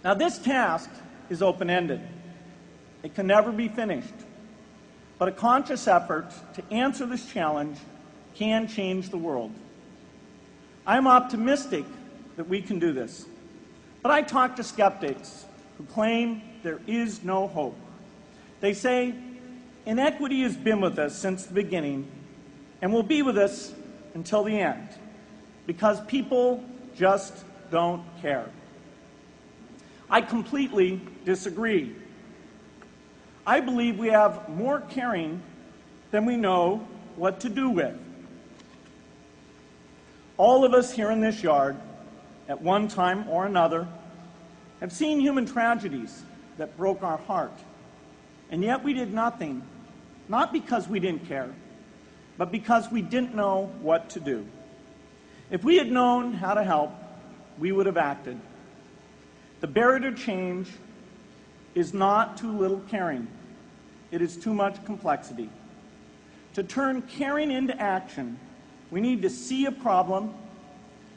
Now, this task is open-ended. It can never be finished. But a conscious effort to answer this challenge can change the world. I'm optimistic that we can do this. But I talk to skeptics who claim there is no hope. They say, inequity has been with us since the beginning and will be with us until the end, because people just don't care. I completely disagree. I believe we have more caring than we know what to do with. All of us here in this yard, at one time or another, have seen human tragedies that broke our heart. And yet we did nothing, not because we didn't care, but because we didn't know what to do. If we had known how to help, we would have acted. The barrier to change is not too little caring. It is too much complexity. To turn caring into action, we need to see a problem,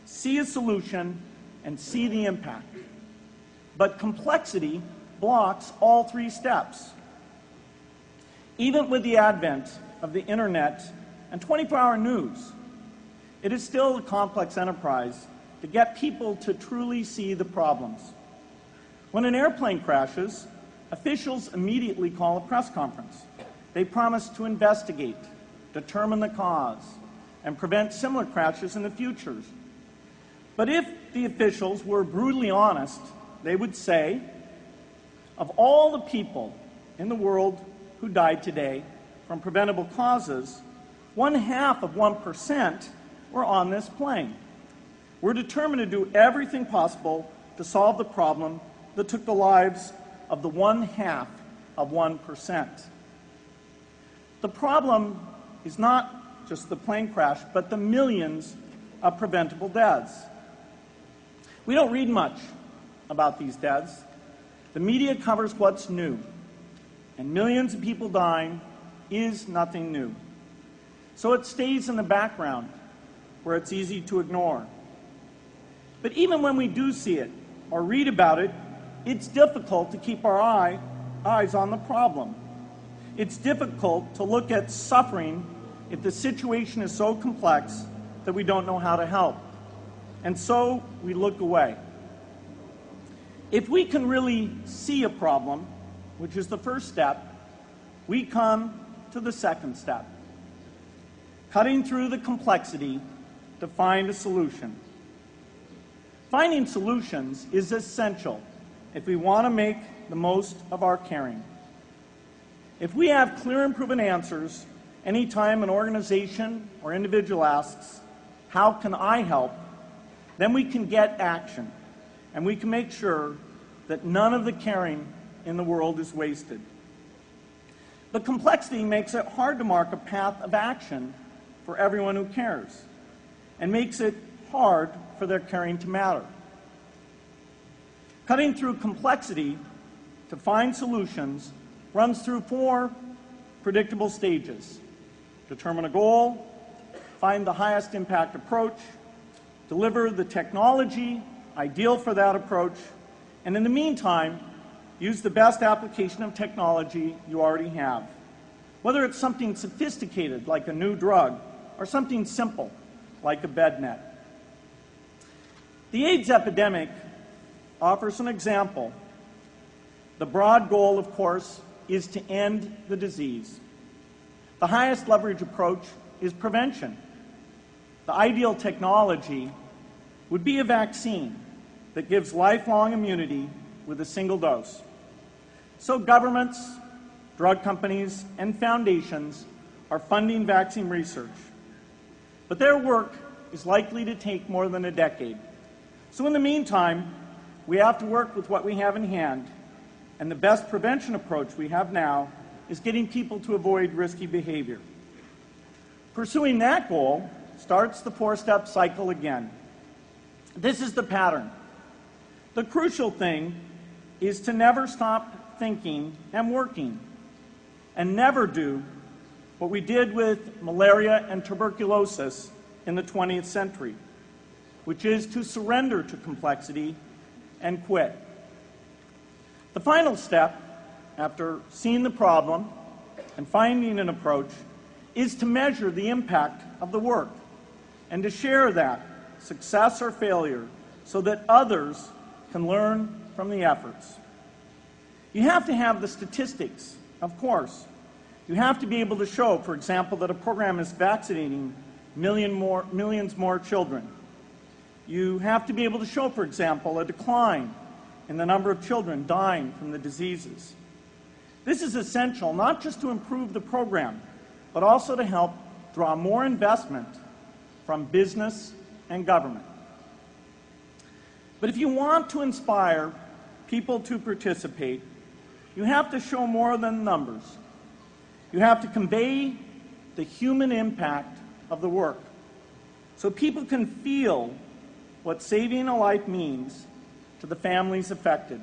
see a solution, and see the impact. But complexity blocks all three steps. Even with the advent of the internet and 24-hour news, it is still a complex enterprise to get people to truly see the problems. When an airplane crashes, officials immediately call a press conference. They promise to investigate, determine the cause, and prevent similar crashes in the future. But if the officials were brutally honest, they would say, of all the people in the world who died today from preventable causes, 0.5% were on this plane. We're determined to do everything possible to solve the problem that took the lives of the 0.5%. The problem is not just the plane crash, but the millions of preventable deaths. We don't read much about these deaths. The media covers what's new, and millions of people dying is nothing new. So it stays in the background, where it's easy to ignore. But even when we do see it or read about it, it's difficult to keep our eyes on the problem. It's difficult to look at suffering if the situation is so complex that we don't know how to help. And so we look away. If we can really see a problem, which is the first step, we come to the second step, cutting through the complexity to find a solution. Finding solutions is essential if we want to make the most of our caring. If we have clear and proven answers anytime an organization or individual asks, how can I help? Then we can get action, and we can make sure that none of the caring in the world is wasted. But complexity makes it hard to mark a path of action for everyone who cares, and makes it hard for their caring to matter. Cutting through complexity to find solutions runs through 4 predictable stages: determine a goal, find the highest impact approach, deliver the technology ideal for that approach, and in the meantime, use the best application of technology you already have, whether it's something sophisticated like a new drug or something simple like a bed net. The AIDS epidemic offers an example. The broad goal, of course, is to end the disease. The highest leverage approach is prevention. The ideal technology would be a vaccine that gives lifelong immunity with a single dose. So governments, drug companies, and foundations are funding vaccine research. But their work is likely to take more than a decade. So in the meantime, we have to work with what we have in hand, and the best prevention approach we have now is getting people to avoid risky behavior. Pursuing that goal starts the 4-step cycle again. This is the pattern. The crucial thing is to never stop thinking and working, and never do what we did with malaria and tuberculosis in the 20th century, which is to surrender to complexity and quit. The final step, after seeing the problem and finding an approach, is to measure the impact of the work and to share that, success or failure, so that others can learn from the efforts. You have to have the statistics, of course. You have to be able to show, for example, that a program is vaccinating millions more children. You have to be able to show, for example, a decline in the number of children dying from the diseases. This is essential not just to improve the program, but also to help draw more investment from business and government. But if you want to inspire people to participate, you have to show more than numbers. You have to convey the human impact of the work so people can feel what saving a life means to the families affected.